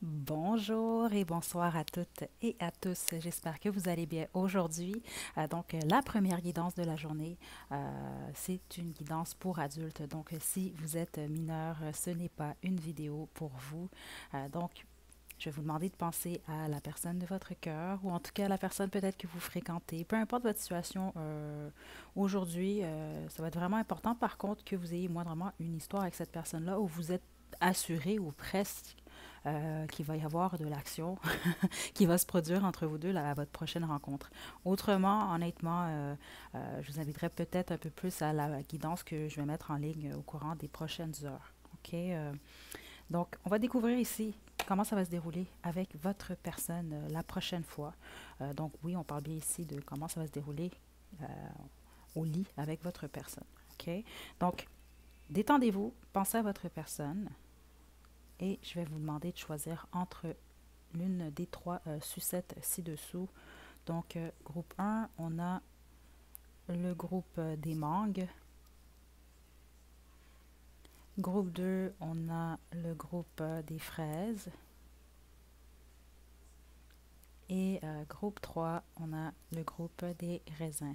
Bonjour et bonsoir à toutes et à tous. J'espère que vous allez bien aujourd'hui. La première guidance de la journée, c'est une guidance pour adultes. Donc, si vous êtes mineur, ce n'est pas une vidéo pour vous. Je vais vous demander de penser à la personne de votre cœur ou en tout cas à la personne peut-être que vous fréquentez. Peu importe votre situation aujourd'hui, ça va être vraiment important par contre que vous ayez moindrement une histoire avec cette personne-là où vous êtes assuré ou presque qu'il va y avoir de l'action qui va se produire entre vous deux là, à votre prochaine rencontre. Autrement, honnêtement, je vous inviterai peut-être un peu plus à la guidance que je vais mettre en ligne au courant des prochaines heures. OK? Donc, on va découvrir ici comment ça va se dérouler avec votre personne la prochaine fois. Donc, oui, on parle bien ici de comment ça va se dérouler euh, au lit avec votre personne. OK? Donc, détendez-vous, pensez à votre personne et je vais vous demander de choisir entre l'une des trois sucettes ci-dessous. Donc, groupe 1, on a le groupe des mangues. Groupe 2, on a le groupe des fraises. Et groupe 3, on a le groupe des raisins.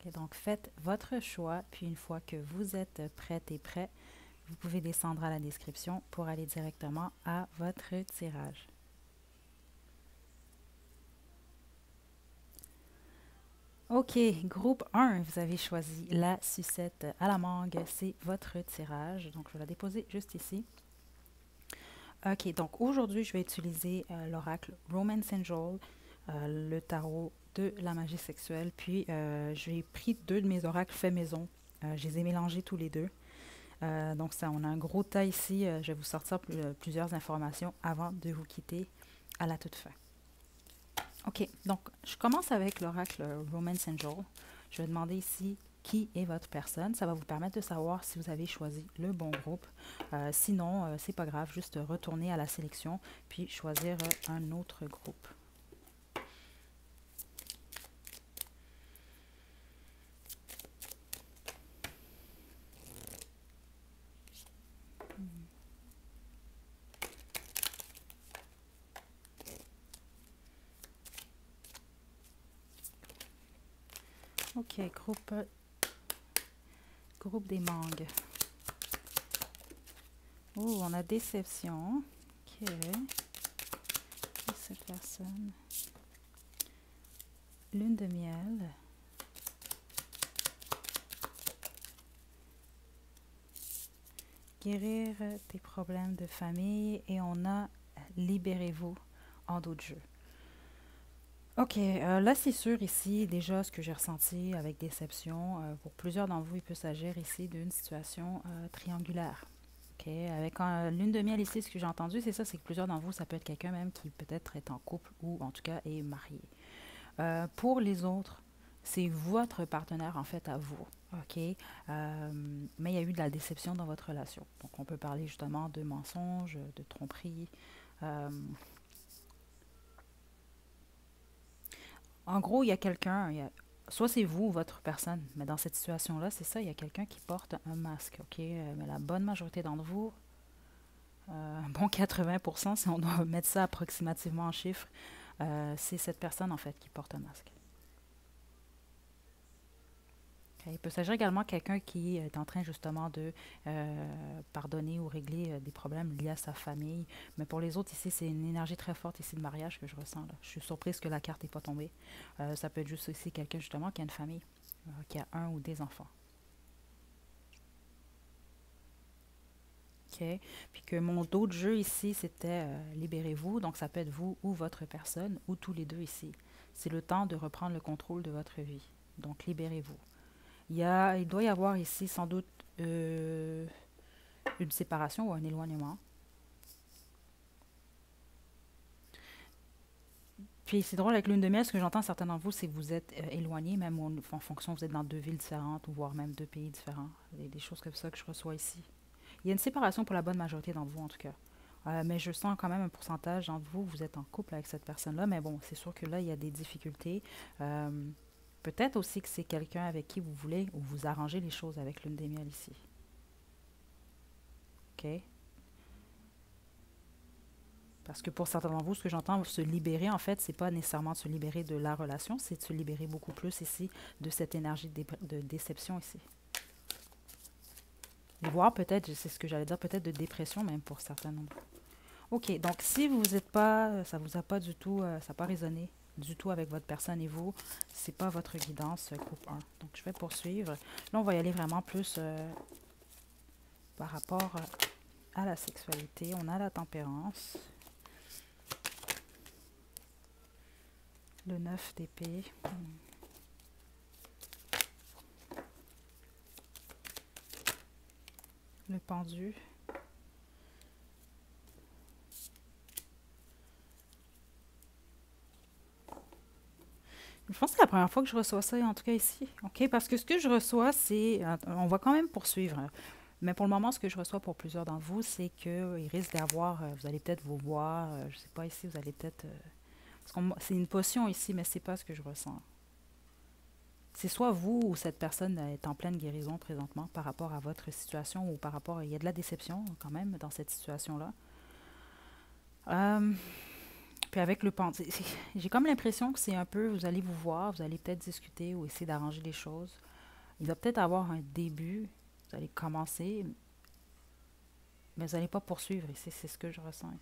Ok, donc, faites votre choix, puis une fois que vous êtes prête et prêt, vous pouvez descendre à la description pour aller directement à votre tirage. Ok, groupe 1, vous avez choisi la sucette à la mangue, c'est votre tirage. Donc, je vais la déposer juste ici. Ok, donc aujourd'hui, je vais utiliser l'oracle Romance Angel, le tarot de la magie sexuelle. Puis, j'ai pris deux de mes oracles faits maison. Je les ai mélangés tous les deux. Donc, ça, on a un gros tas ici. Je vais vous sortir plusieurs informations avant de vous quitter à la toute fin. OK, donc je commence avec l'oracle Romance Angel. Je vais demander ici qui est votre personne. Ça va vous permettre de savoir si vous avez choisi le bon groupe. Sinon, c'est pas grave, juste retourner à la sélection puis choisir un autre groupe. OK, groupe des mangues. Oh, on a déception. OK. Cette personne. Lune de miel. Guérir tes problèmes de famille et on a libérez-vous en d'autres jeux. OK, là c'est sûr ici déjà ce que j'ai ressenti avec déception. Pour plusieurs d'entre vous, il peut s'agir ici d'une situation triangulaire. OK, avec lune de miel ici, ce que j'ai entendu, c'est ça, c'est que plusieurs d'entre vous, ça peut être quelqu'un même qui peut-être est en couple ou en tout cas est marié. Pour les autres, c'est votre partenaire en fait à vous. OK, mais il y a eu de la déception dans votre relation. Donc on peut parler justement de mensonges, de tromperies. Euh, En gros, il y a quelqu'un, soit c'est vous ou votre personne, mais dans cette situation-là, c'est ça, il y a quelqu'un qui porte un masque, OK? Mais la bonne majorité d'entre vous, un bon 80%, si on doit mettre ça approximativement en chiffres, c'est cette personne, en fait, qui porte un masque. OK? Il peut s'agir également de quelqu'un qui est en train, justement, de pardonner ou régler des problèmes liés à sa famille. Mais pour les autres, ici, c'est une énergie très forte, ici, de mariage que je ressens, là. Je suis surprise que la carte n'ait pas tombé. Ça peut être juste aussi quelqu'un, justement, qui a une famille, qui a un ou des enfants. OK. Puis que mon d'autre jeu ici, c'était libérez-vous. Donc, ça peut être vous ou votre personne ou tous les deux ici. C'est le temps de reprendre le contrôle de votre vie. Donc, libérez-vous. Il doit y avoir ici sans doute une séparation ou un éloignement. Puis c'est drôle avec lune de miel, ce que j'entends certains d'entre vous, c'est que vous êtes éloignés, même en fonction, vous êtes dans deux villes différentes ou voire même deux pays différents. Des choses comme ça que je reçois ici. Il y a une séparation pour la bonne majorité d'entre vous, en tout cas. Mais je sens quand même un pourcentage d'entre vous, vous êtes en couple avec cette personne-là. Mais bon, c'est sûr que là, il y a des difficultés. Euh, Peut-être aussi que c'est quelqu'un avec qui vous voulez ou vous arrangez les choses avec lune des miel ici. OK? Parce que pour certains d'entre vous, ce que j'entends, se libérer, en fait, c'est pas nécessairement de se libérer de la relation, c'est de se libérer beaucoup plus ici de cette énergie de déception ici. Et voire peut-être, c'est ce que j'allais dire, peut-être de dépression même pour certains d'entre vous. OK, donc si vous n'êtes pas, ça vous a pas du tout, ça n'a pas résonné du tout avec votre personne et vous, c'est pas votre guidance groupe 1. Donc je vais poursuivre. Là, on va y aller vraiment plus par rapport à la sexualité. On a la tempérance. Le 9 d'épée. Le pendu. Je pense que c'est la première fois que je reçois ça, en tout cas ici. OK? Parce que ce que je reçois, c'est... On va quand même poursuivre. Mais pour le moment, ce que je reçois pour plusieurs d'entre vous, c'est qu'il risque d'avoir... vous allez peut-être vous voir, je ne sais pas ici, vous allez peut-être... c'est une potion ici, mais c'est pas ce que je ressens. C'est soit vous ou cette personne est en pleine guérison présentement par rapport à votre situation ou par rapport... Il y a de la déception quand même dans cette situation-là. Puis avec le pendu, j'ai comme l'impression que c'est un peu, vous allez vous voir, vous allez peut-être discuter ou essayer d'arranger les choses. Il va peut-être avoir un début, vous allez commencer, mais vous n'allez pas poursuivre ici, c'est ce que je ressens.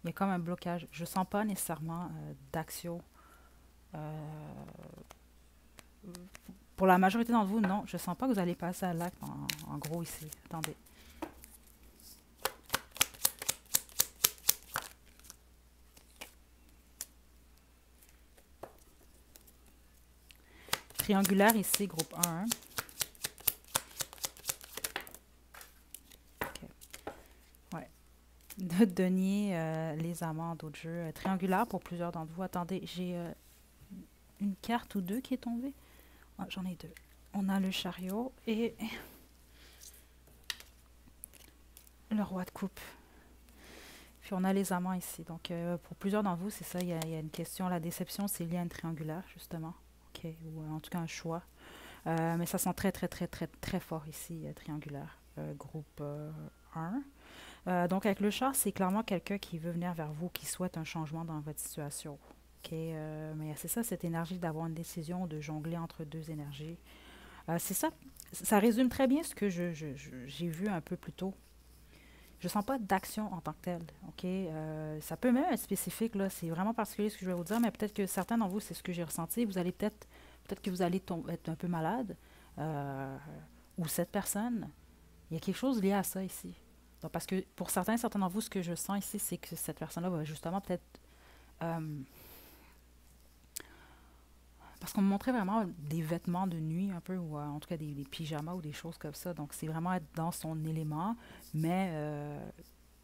Il y a comme un blocage. Je ne sens pas nécessairement d'action. Pour la majorité d'entre vous, non, je ne sens pas que vous allez passer à l'acte en gros ici. Attendez. Triangulaire ici, groupe 1. OK. Ouais. De Denier, les amants d'autres jeux. Triangulaire pour plusieurs d'entre vous. Attendez, j'ai une carte ou deux qui est tombée. Ah, j'en ai deux. On a le chariot et le roi de coupe. Puis on a les amants ici. Donc, pour plusieurs d'entre vous, c'est ça, il y a une question. La déception, c'est lié à une triangulaire, justement. OK. Ou en tout cas un choix. Mais ça sent très, très, très, très, très fort ici, triangulaire. Groupe 1. Donc, avec le char, c'est clairement quelqu'un qui veut venir vers vous, qui souhaite un changement dans votre situation. OK. Mais c'est ça, cette énergie d'avoir une décision, de jongler entre deux énergies. C'est ça. Ça résume très bien ce que j'ai vu un peu plus tôt. Je ne sens pas d'action en tant que telle. OK? Ça peut même être spécifique, là. C'est vraiment particulier ce que je vais vous dire, mais peut-être que certains d'entre vous, c'est ce que j'ai ressenti. Vous allez peut-être que vous allez être un peu malade. Ou cette personne. Il y a quelque chose lié à ça ici. Donc, parce que pour certains d'entre vous, ce que je sens ici, c'est que cette personne-là va justement peut-être... parce qu'on me montrait vraiment des vêtements de nuit un peu, ou en tout cas des pyjamas ou des choses comme ça. Donc, c'est vraiment être dans son élément, mais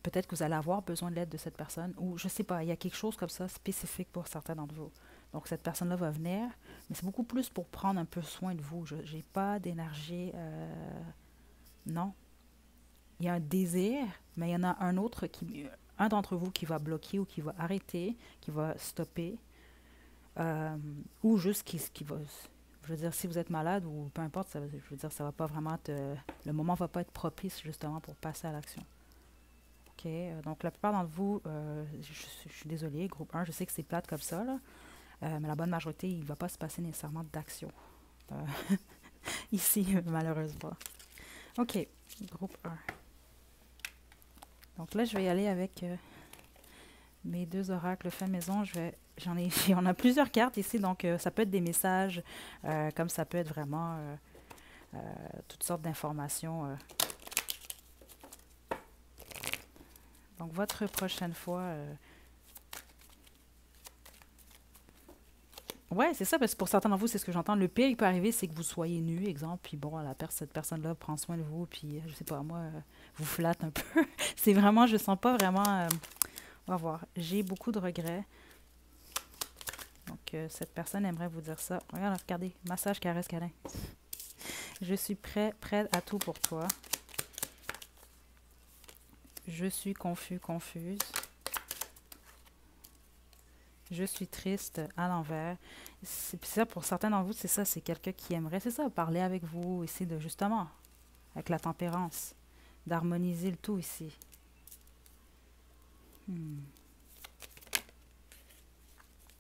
peut-être que vous allez avoir besoin de l'aide de cette personne, ou je sais pas, il y a quelque chose comme ça spécifique pour certains d'entre vous. Donc, cette personne-là va venir, mais c'est beaucoup plus pour prendre un peu soin de vous. Je n'ai pas d'énergie, non. Il y a un désir, mais il y en a un d'entre vous qui va bloquer ou qui va arrêter, qui va stopper. Ou juste qui va... Je veux dire, si vous êtes malade ou peu importe, je veux dire, ça va pas vraiment être... le moment va pas être propice, justement, pour passer à l'action. OK? Donc, la plupart d'entre vous, je suis désolée, groupe 1, je sais que c'est plate comme ça, là, mais la bonne majorité, il ne va pas se passer nécessairement d'action. Ici, malheureusement. OK, groupe 1. Donc là, je vais y aller avec... mes deux oracles fait maison, on a plusieurs cartes ici, donc ça peut être des messages, comme ça peut être vraiment toutes sortes d'informations. Donc, votre prochaine fois... ouais, c'est ça, parce que pour certains d'entre vous, c'est ce que j'entends. Le pire qui peut arriver, c'est que vous soyez nu, exemple, puis bon, cette personne-là prend soin de vous, puis je sais pas, moi, vous flatte un peu. C'est vraiment, je sens pas vraiment... on va voir. J'ai beaucoup de regrets. Donc, cette personne aimerait vous dire ça. Regarde, regardez. Massage, caresse, câlin. Je suis prêt à tout pour toi. Je suis confus, confuse. Je suis triste à l'envers. C'est ça, pour certains d'entre vous, c'est ça. C'est quelqu'un qui aimerait, c'est ça, parler avec vous, essayer de, justement, avec la tempérance, d'harmoniser le tout ici. Hmm.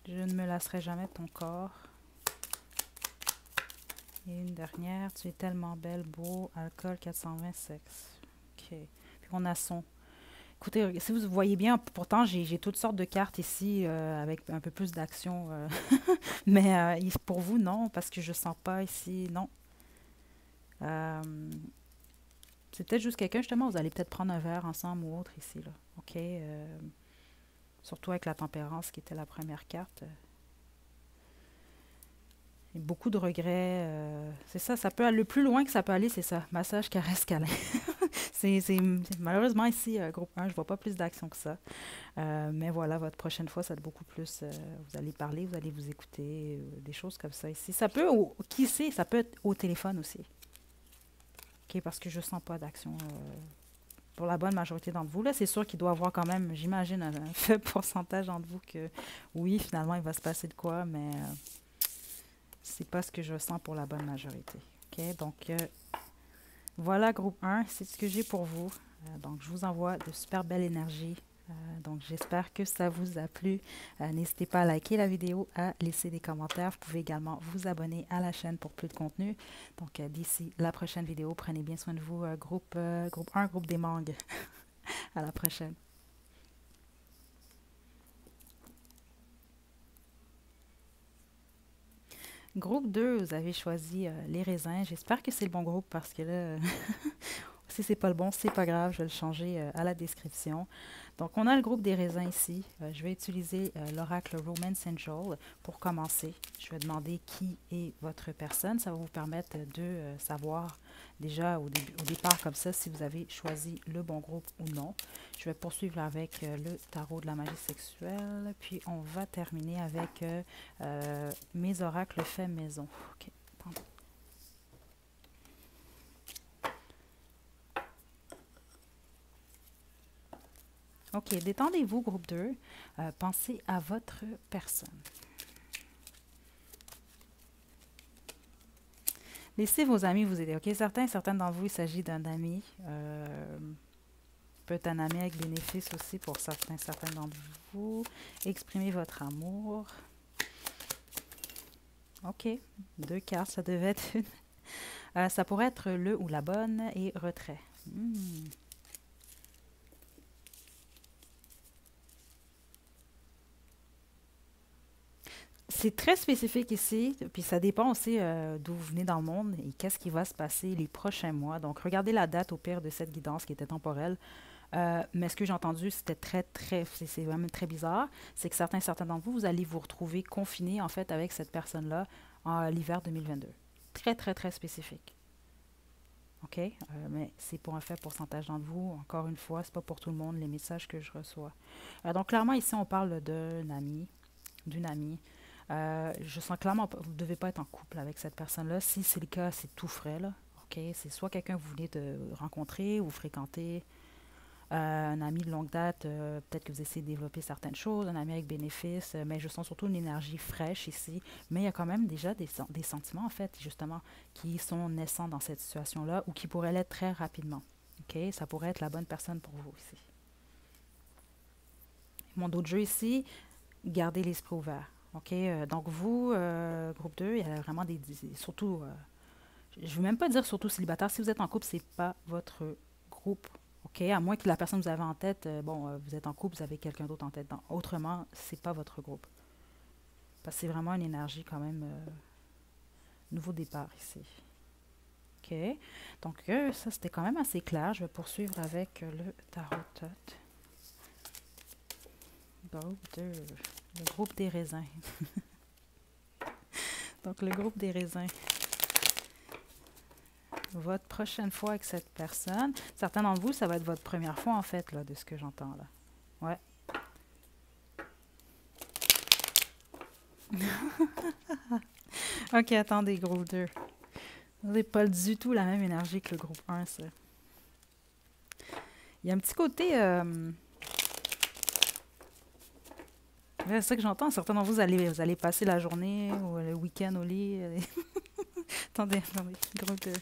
Je ne me lasserai jamais de ton corps. Et une dernière. Tu es tellement belle, beau. Alcool 420, sexe. OK. Puis on a son. Écoutez, si vous voyez bien, pourtant j'ai toutes sortes de cartes ici avec un peu plus d'action. Mais pour vous, non, parce que je sens pas ici, non. Euh, c'est peut-être juste quelqu'un, justement, vous allez peut-être prendre un verre ensemble ou autre ici, là. OK? Surtout avec la tempérance qui était la première carte. Et beaucoup de regrets. C'est ça, ça peut aller, le plus loin que ça peut aller, c'est ça. Massage, caresse, câlin. Malheureusement, ici, groupe 1, je vois pas plus d'action que ça. Mais voilà, votre prochaine fois, ça va être beaucoup plus. Vous allez parler, vous allez vous écouter, des choses comme ça ici. Ça peut, qui sait, ça peut être au téléphone aussi. OK, parce que je sens pas d'action pour la bonne majorité d'entre vous. Là, c'est sûr qu'il doit y avoir quand même, j'imagine, un faible pourcentage d'entre vous que oui, finalement, il va se passer de quoi, mais c'est pas ce que je sens pour la bonne majorité. OK, donc voilà, groupe 1, c'est ce que j'ai pour vous. Donc, je vous envoie de super belles énergies. Donc, j'espère que ça vous a plu. N'hésitez pas à liker la vidéo, à laisser des commentaires. Vous pouvez également vous abonner à la chaîne pour plus de contenu. Donc, d'ici la prochaine vidéo, prenez bien soin de vous. Groupe 1, groupe des mangues. À la prochaine. Groupe 2, vous avez choisi les raisins. J'espère que c'est le bon groupe parce que là, si c'est pas le bon, c'est pas grave. Je vais le changer à la description. Donc, on a le groupe des raisins ici. Je vais utiliser l'oracle Romance Angel pour commencer. Je vais demander qui est votre personne. Ça va vous permettre de savoir déjà au départ comme ça si vous avez choisi le bon groupe ou non. Je vais poursuivre avec le tarot de la magie sexuelle. Puis, on va terminer avec mes oracles faits maison. OK. Pardon. OK, détendez-vous, groupe 2. Pensez à votre personne. Laissez vos amis vous aider. OK, certaines d'entre vous, il s'agit d'un ami. Peut être un ami avec bénéfice aussi pour certains d'entre vous. Exprimez votre amour. OK, 2 cartes, ça devait être une. Ça pourrait être le ou la bonne et retrait. C'est très spécifique ici, puis ça dépend aussi d'où vous venez dans le monde et qu'est-ce qui va se passer les prochains mois. Donc, regardez la date au pire de cette guidance qui était temporelle. Mais ce que j'ai entendu, c'était c'est vraiment très bizarre. C'est que certains d'entre vous, vous allez vous retrouver confinés en fait avec cette personne-là en l'hiver 2022. Très spécifique. OK? Mais c'est pour un faible pourcentage d'entre vous. Encore une fois, c'est pas pour tout le monde les messages que je reçois. Donc, clairement, ici, on parle d'un ami, d'une amie. Je sens clairement, vous ne devez pas être en couple avec cette personne-là. Si c'est le cas, c'est tout frais, là. OK? C'est soit quelqu'un que vous venez de rencontrer ou fréquenter, un ami de longue date, peut-être que vous essayez de développer certaines choses, un ami avec bénéfice, mais je sens surtout une énergie fraîche ici. Mais il y a quand même déjà des sentiments, en fait, justement, qui sont naissants dans cette situation-là ou qui pourraient l'être très rapidement. OK? Ça pourrait être la bonne personne pour vous ici. Mon autre jeu ici, gardez l'esprit ouvert. OK? Donc, vous, groupe 2, il y a vraiment surtout, je ne veux même pas dire surtout célibataire. Si vous êtes en couple, c'est pas votre groupe. OK? À moins que la personne que vous avez en tête, vous êtes en couple, vous avez quelqu'un d'autre en tête. Autrement, c'est pas votre groupe. Parce que c'est vraiment une énergie quand même nouveau départ ici. OK? Donc, ça, c'était quand même assez clair. Je vais poursuivre avec le tarot tot. Groupe 2. Le groupe des raisins. Donc, le groupe des raisins. Votre prochaine fois avec cette personne. Certains d'entre vous, ça va être votre première fois, en fait, là, de ce que j'entends, là. Ouais. OK, attendez, groupe 2. Vous n'avez pas du tout la même énergie que le groupe 1, ça. Il y a un petit côté... c'est ça que j'entends. Certains d'entre vous, vous allez passer la journée ou le week-end au lit. Attendez. Groupe 2.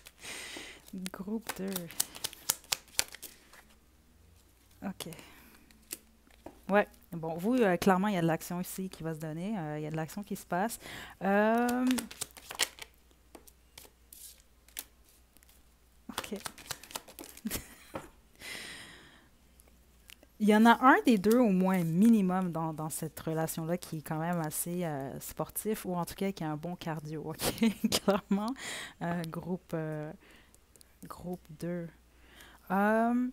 Groupe 2. OK. Ouais. Bon, vous, clairement, il y a de l'action ici qui va se donner. Il y a de l'action qui se passe. Euh, OK. Il y en a un des deux au moins minimum dans cette relation-là qui est quand même assez sportif ou en tout cas qui a un bon cardio. OK? Clairement, groupe, groupe 2. Euh,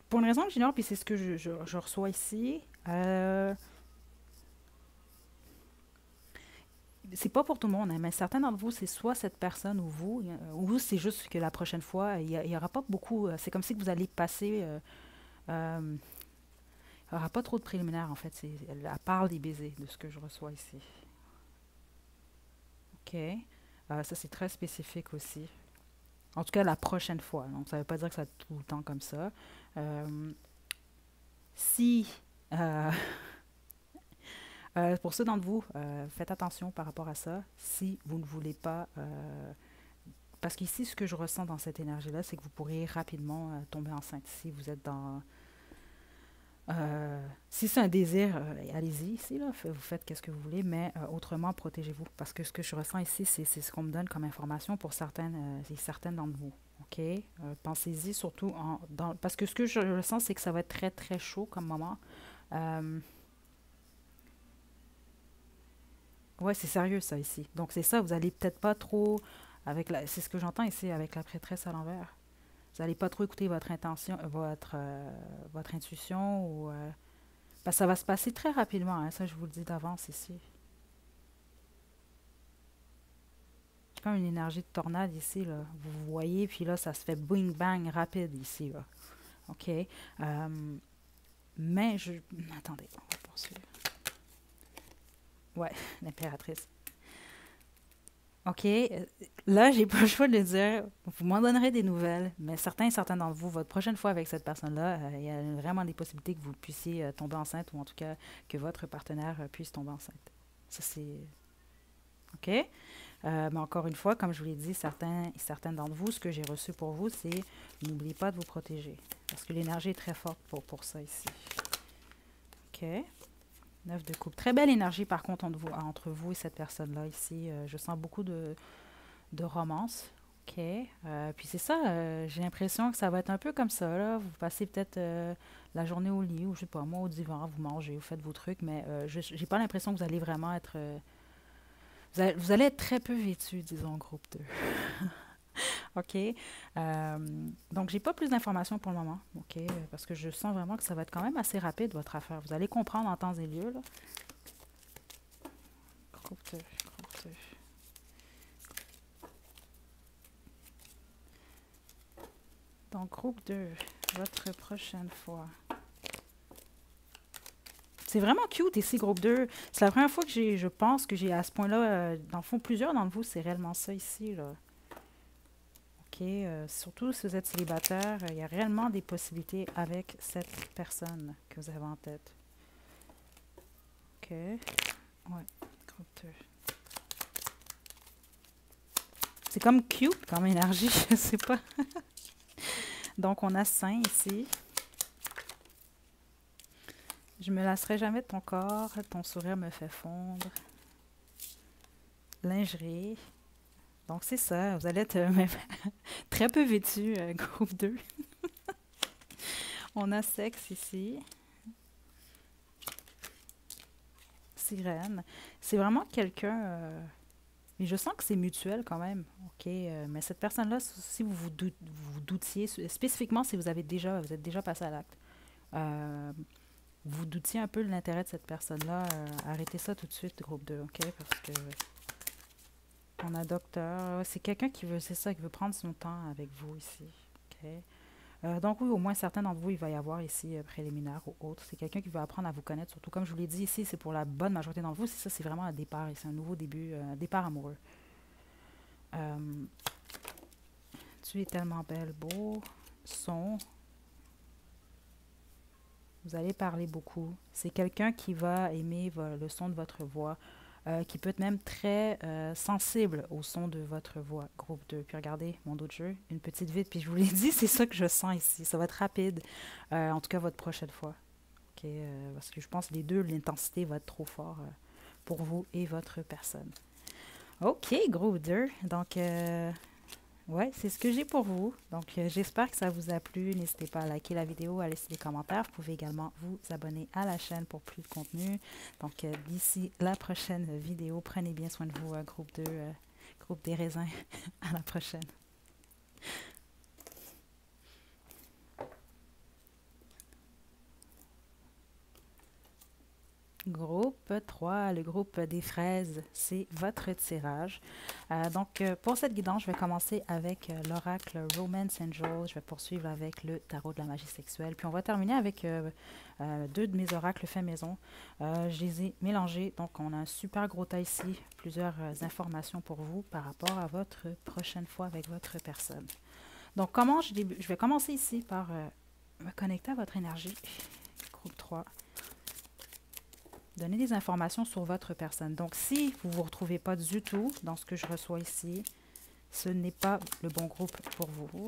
pour une raison que j'ignore, puis c'est ce que je reçois ici, c'est pas pour tout le monde, hein, mais certains d'entre vous, c'est soit cette personne ou c'est juste que la prochaine fois, il y aura pas beaucoup. C'est comme si que vous allez passer. Euh, il n'y aura pas trop de préliminaires, en fait. Elle parle des baisers, de ce que je reçois ici. OK. Ça, c'est très spécifique aussi. En tout cas, la prochaine fois. Donc, ça ne veut pas dire que ça va être tout le temps comme ça. Euh, si euh, pour ceux d'entre vous, faites attention par rapport à ça. Si vous ne voulez pas... parce qu'ici, ce que je ressens dans cette énergie-là, c'est que vous pourriez rapidement tomber enceinte. Si vous êtes dans... si c'est un désir, allez-y ici, là, vous faites qu'est-ce que vous voulez, mais autrement, protégez-vous. Parce que ce que je ressens ici, c'est ce qu'on me donne comme information pour certaines, et certaines d'entre vous. OK? Pensez-y surtout parce que ce que je ressens, c'est que ça va être très, très chaud comme moment. Euh, Ouais, c'est sérieux ça ici. Donc c'est ça, vous allez peut-être pas trop c'est ce que j'entends ici avec la prêtresse à l'envers. Vous allez pas trop écouter votre intention, votre intuition ou parce que ça va se passer très rapidement, hein, ça je vous le dis d'avance ici. C'est comme une énergie de tornade ici là. Vous voyez puis là ça se fait bing bang rapide ici là. OK. Mais je attendez, on va poursuivre. Ouais, l'impératrice. OK. Là, j'ai pas le choix de le dire. Vous m'en donnerez des nouvelles, mais certains d'entre vous, votre prochaine fois avec cette personne-là, il y a vraiment des possibilités que vous puissiez tomber enceinte ou en tout cas que votre partenaire puisse tomber enceinte. Ça, c'est OK. Mais encore une fois, comme je vous l'ai dit, certains d'entre vous, ce que j'ai reçu pour vous, c'est n'oubliez pas de vous protéger. Parce que l'énergie est très forte pour ça ici. OK. 9 de coupe. Très belle énergie, par contre, entre vous et cette personne-là ici. Je sens beaucoup de romance. OK. Puis c'est ça, j'ai l'impression que ça va être un peu comme ça, là. Vous passez peut-être la journée au lit, ou je sais pas, moi au divan, vous mangez, vous faites vos trucs, mais j'ai pas l'impression que vous allez vraiment être... vous allez être très peu vêtu, disons, groupe 2. OK. Donc, j'ai pas plus d'informations pour le moment, OK, parce que je sens vraiment que ça va être quand même assez rapide, votre affaire. Vous allez comprendre en temps et lieu, là. Groupe 2, groupe 2. Donc, groupe 2, votre prochaine fois. C'est vraiment cute ici, groupe 2. C'est la première fois que je pense que j'ai à ce point-là, dans le fond, plusieurs d'entre vous, c'est réellement ça ici, là. OK. Surtout si vous êtes célibataire, il y a réellement des possibilités avec cette personne que vous avez en tête. OK. Ouais, groupe 2. C'est comme cute comme énergie, je sais pas. Donc, on a Saint ici. Je me lasserai jamais de ton corps, ton sourire me fait fondre. Lingerie. Donc, c'est ça, vous allez être même très peu vêtu, groupe 2. On a sexe ici. Sirène. C'est vraiment quelqu'un... mais je sens que c'est mutuel quand même. OK. Mais cette personne-là, si vous doutiez, spécifiquement si vous êtes déjà passé à l'acte, vous doutiez un peu de l'intérêt de cette personne-là, arrêtez ça tout de suite, groupe 2, OK? Parce que on a docteur. C'est quelqu'un qui veut, c'est ça, qui veut prendre son temps avec vous ici. OK? Donc oui, au moins certains d'entre vous, il va y avoir ici préliminaire ou autre. C'est quelqu'un qui veut apprendre à vous connaître, surtout comme je vous l'ai dit ici, c'est pour la bonne majorité d'entre vous. C'est ça, c'est vraiment un départ, c'est un nouveau début, un départ amoureux. Tu es tellement belle, beau. Son. Vous allez parler beaucoup. C'est quelqu'un qui va aimer le son de votre voix. qui peut être même très sensible au son de votre voix. Groupe 2. Puis regardez mon autre jeu, une petite vite. Puis je vous l'ai dit, c'est ça que je sens ici. Ça va être rapide, en tout cas votre prochaine fois. Ok, parce que je pense que les deux, l'intensité va être trop fort pour vous et votre personne. OK, groupe 2. Donc, ouais, c'est ce que j'ai pour vous. Donc, j'espère que ça vous a plu. N'hésitez pas à liker la vidéo, à laisser des commentaires. Vous pouvez également vous abonner à la chaîne pour plus de contenu. Donc, d'ici la prochaine vidéo, prenez bien soin de vous, groupe 2, groupe des raisins. À la prochaine. Groupe 3, le groupe des fraises, c'est votre tirage. Donc, pour cette guidance, je vais commencer avec l'oracle Romance Angel. Je vais poursuivre avec le tarot de la magie sexuelle. Puis, on va terminer avec deux de mes oracles faits maison. Je les ai mélangés. Donc, on a un super gros tas ici. Plusieurs informations pour vous par rapport à votre prochaine fois avec votre personne. Donc, comment je vais commencer ici par me connecter à votre énergie. Groupe 3. Donner des informations sur votre personne. Donc, si vous ne vous retrouvez pas du tout dans ce que je reçois ici, ce n'est pas le bon groupe pour vous.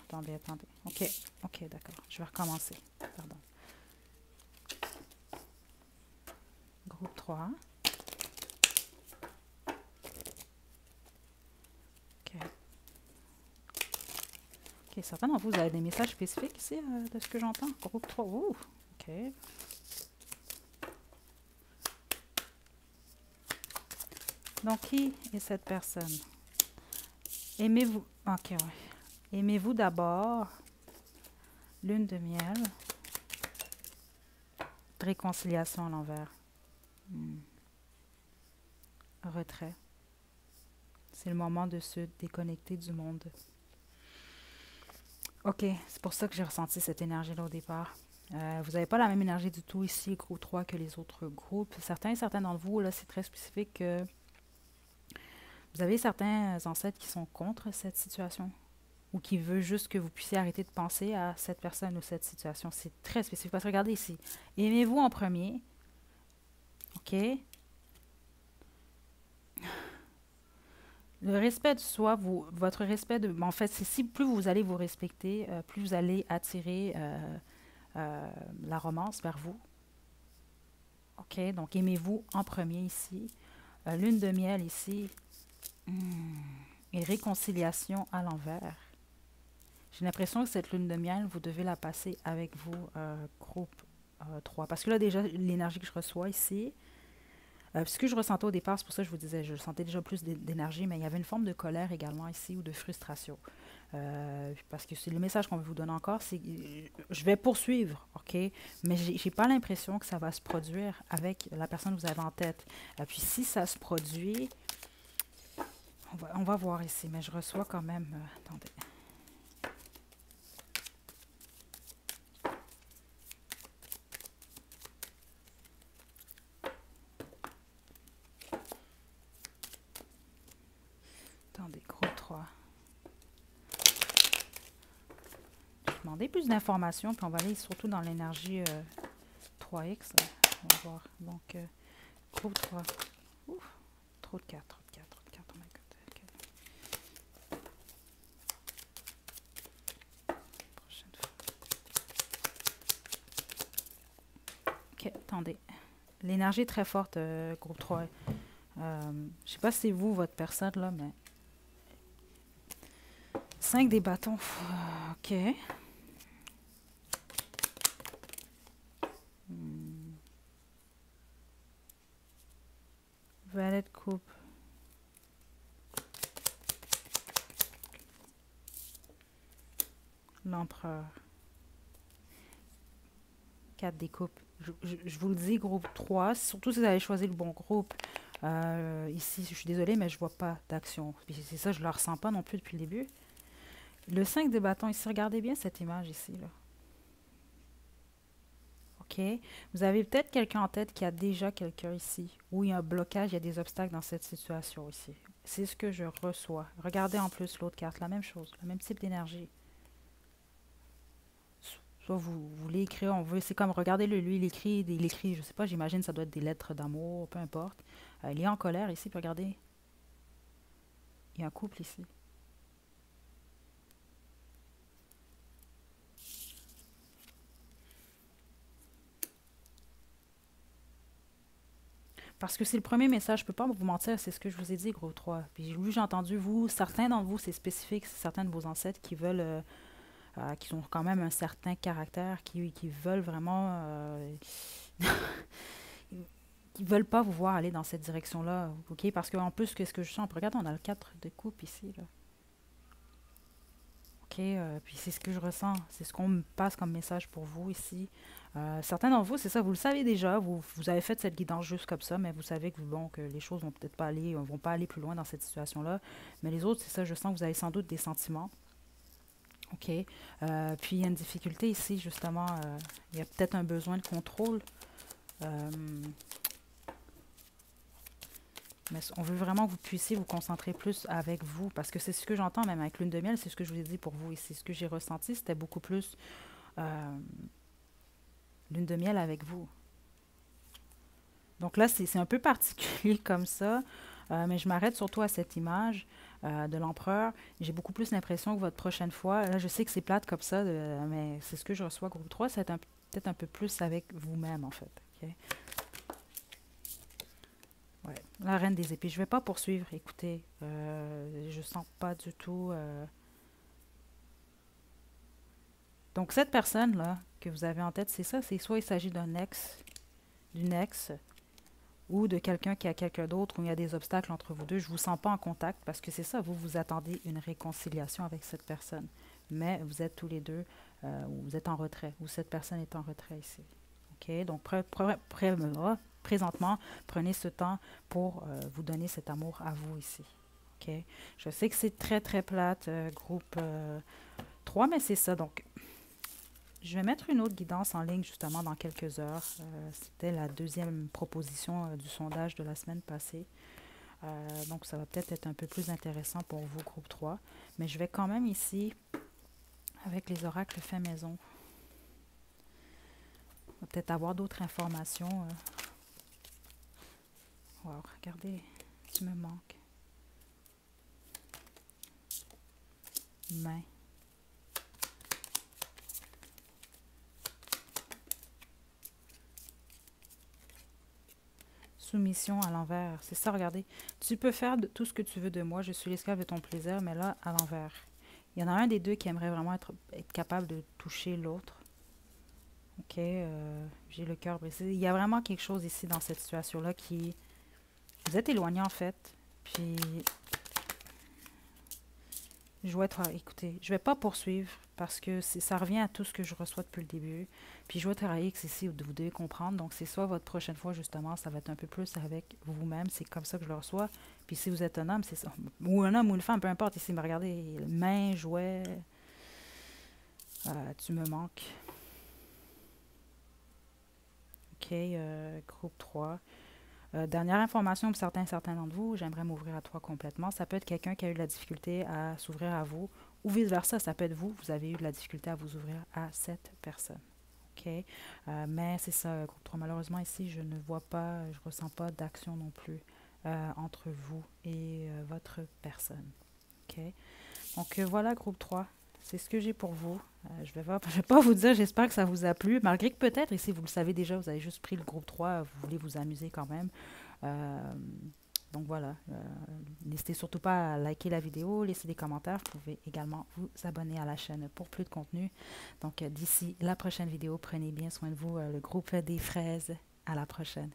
Attendez. OK, d'accord. Je vais recommencer. Pardon. Groupe 3. OK, certains d'entre vous avez des messages spécifiques ici de ce que j'entends. Groupe 3. Ouh, OK. Donc, qui est cette personne? Aimez-vous. OK, ouais. Aimez-vous d'abord. Lune de miel. Réconciliation à l'envers. Retrait. C'est le moment de se déconnecter du monde. OK, c'est pour ça que j'ai ressenti cette énergie-là au départ. Vous n'avez pas la même énergie du tout ici, groupe 3, que les autres groupes. Certains d'entre vous, là, c'est très spécifique que vous avez certains ancêtres qui sont contre cette situation ou qui veulent juste que vous puissiez arrêter de penser à cette personne ou cette situation. C'est très spécifique. Parce que regardez ici. Aimez-vous en premier. OK? Le respect de soi, votre respect de... En fait, c'est si plus vous allez vous respecter, plus vous allez attirer la romance vers vous. OK? Donc, aimez-vous en premier ici. Lune de miel ici. Et réconciliation à l'envers. J'ai l'impression que cette lune de miel, vous devez la passer avec vous, groupe 3. Parce que là, déjà, l'énergie que je reçois ici, ce que je ressentais au départ, c'est pour ça que je vous disais, je sentais déjà plus d'énergie, mais il y avait une forme de colère également ici ou de frustration. Parce que c'est le message qu'on veut vous donner encore, c'est je vais poursuivre, OK? Mais j'ai pas l'impression que ça va se produire avec la personne que vous avez en tête. Puis si ça se produit, on va voir ici, mais je reçois quand même... attendez. Attendez, groupe 3. Je vais demander plus d'informations, puis on va aller surtout dans l'énergie 3X. Là. On va voir. Donc, groupe 3. Ouf, trop de 4, trop de 4, trop de 4. Oh my God. Okay. Prochaine fois. OK, attendez. L'énergie est très forte, groupe 3. Je sais pas si c'est vous, votre personne, là, mais... 5 des bâtons. OK. Valet de coupe. L'empereur. 4 des coupes. Je vous le dis, groupe 3, surtout si vous avez choisi le bon groupe. Ici, je suis désolée, mais je vois pas d'action. C'est ça, je ne le ressens pas non plus depuis le début. Le 5 de bâton ici, regardez bien cette image ici. Là. OK? Vous avez peut-être quelqu'un en tête qui a déjà quelqu'un ici. Où il y a un blocage, il y a des obstacles dans cette situation ici. C'est ce que je reçois. Regardez en plus l'autre carte, la même chose, le même type d'énergie. Soit vous voulez écrire, on veut, c'est comme, regardez-le, lui, il écrit, je sais pas, j'imagine, ça doit être des lettres d'amour, peu importe. Il est en colère ici, puis regardez, il y a un couple ici. Parce que c'est le premier message, je peux pas vous mentir, c'est ce que je vous ai dit, gros 3. Puis lui, j'ai entendu, vous, certains d'entre vous, c'est spécifique, c'est certains de vos ancêtres qui veulent, qui ont quand même un certain caractère, qui veulent vraiment, qui veulent pas vous voir aller dans cette direction-là, ok? Parce qu'en plus, qu'est-ce que je sens? Regarde, on a le 4 de coupe ici, là. Ok, puis c'est ce que je ressens, c'est ce qu'on me passe comme message pour vous ici. Certains d'entre vous, c'est ça, vous le savez déjà, vous avez fait cette guidance juste comme ça, mais vous savez que, bon, que les choses vont peut-être pas aller, vont pas aller plus loin dans cette situation-là. Mais les autres, c'est ça, je sens que vous avez sans doute des sentiments. Ok, puis il y a une difficulté ici, justement, il y a peut-être un besoin de contrôle. Euh, Mais on veut vraiment que vous puissiez vous concentrer plus avec vous, parce que c'est ce que j'entends même avec lune de miel, c'est ce que je vous ai dit pour vous, et c'est ce que j'ai ressenti, c'était beaucoup plus euh, lune de miel avec vous. Donc là, c'est un peu particulier comme ça, mais je m'arrête surtout à cette image de l'empereur. J'ai beaucoup plus l'impression que votre prochaine fois, là je sais que c'est plate comme ça, mais c'est ce que je reçois groupe 3, c'est peut-être un peu plus avec vous-même en fait. Ok. Ouais, la reine des épées. Je vais pas poursuivre. Écoutez, je sens pas du tout. Donc cette personne-là que vous avez en tête, c'est ça. C'est soit il s'agit d'un ex, d'une ex, ou de quelqu'un qui a quelqu'un d'autre, où il y a des obstacles entre vous deux. Je vous sens pas en contact parce que c'est ça. Vous attendez une réconciliation avec cette personne, mais vous êtes tous les deux, ou vous êtes en retrait, ou cette personne est en retrait ici. Ok. Donc présentement, prenez ce temps pour vous donner cet amour à vous ici. OK? Je sais que c'est très, très plate, groupe 3, mais c'est ça. Donc, je vais mettre une autre guidance en ligne justement dans quelques heures. C'était la deuxième proposition du sondage de la semaine passée. Donc, ça va peut-être être un peu plus intéressant pour vous, groupe 3. Mais je vais quand même ici, avec les oracles fait maison, on va peut-être avoir d'autres informations. Wow, regardez, tu me manques. Main. Soumission à l'envers. C'est ça, regardez. Tu peux faire tout ce que tu veux de moi. Je suis l'esclave de ton plaisir, mais là, à l'envers. Il y en a un des deux qui aimerait vraiment être capable de toucher l'autre. Ok, j'ai le cœur brisé. Il y a vraiment quelque chose ici dans cette situation-là qui... Vous êtes éloigné en fait. Puis je vais être, écoutez, je vais pas poursuivre parce que ça revient à tout ce que je reçois depuis le début. Puis je vais travailler que c'est ici, vous devez comprendre. Donc c'est soit votre prochaine fois justement, ça va être un peu plus avec vous-même. C'est comme ça que je le reçois. Puis si vous êtes un homme, c'est ça. Ou un homme ou une femme, peu importe. Ici, mais regardez, main, jouet, tu me manques. Ok, groupe 3. Dernière information pour certains d'entre vous, j'aimerais m'ouvrir à toi complètement. Ça peut être quelqu'un qui a eu de la difficulté à s'ouvrir à vous, ou vice-versa, ça peut être vous, vous avez eu de la difficulté à vous ouvrir à cette personne. OK? Mais c'est ça, groupe 3. Malheureusement, ici, je ne vois pas, je ressens pas d'action non plus entre vous et votre personne. OK? Donc voilà, groupe 3. C'est ce que j'ai pour vous. Je vais pas vous dire, j'espère que ça vous a plu, malgré que peut-être, ici vous le savez déjà, vous avez juste pris le groupe 3, vous voulez vous amuser quand même. Euh, donc voilà, n'hésitez surtout pas à liker la vidéo, laisser des commentaires. Vous pouvez également vous abonner à la chaîne pour plus de contenu. Donc d'ici la prochaine vidéo, prenez bien soin de vous, le groupe des fraises. À la prochaine.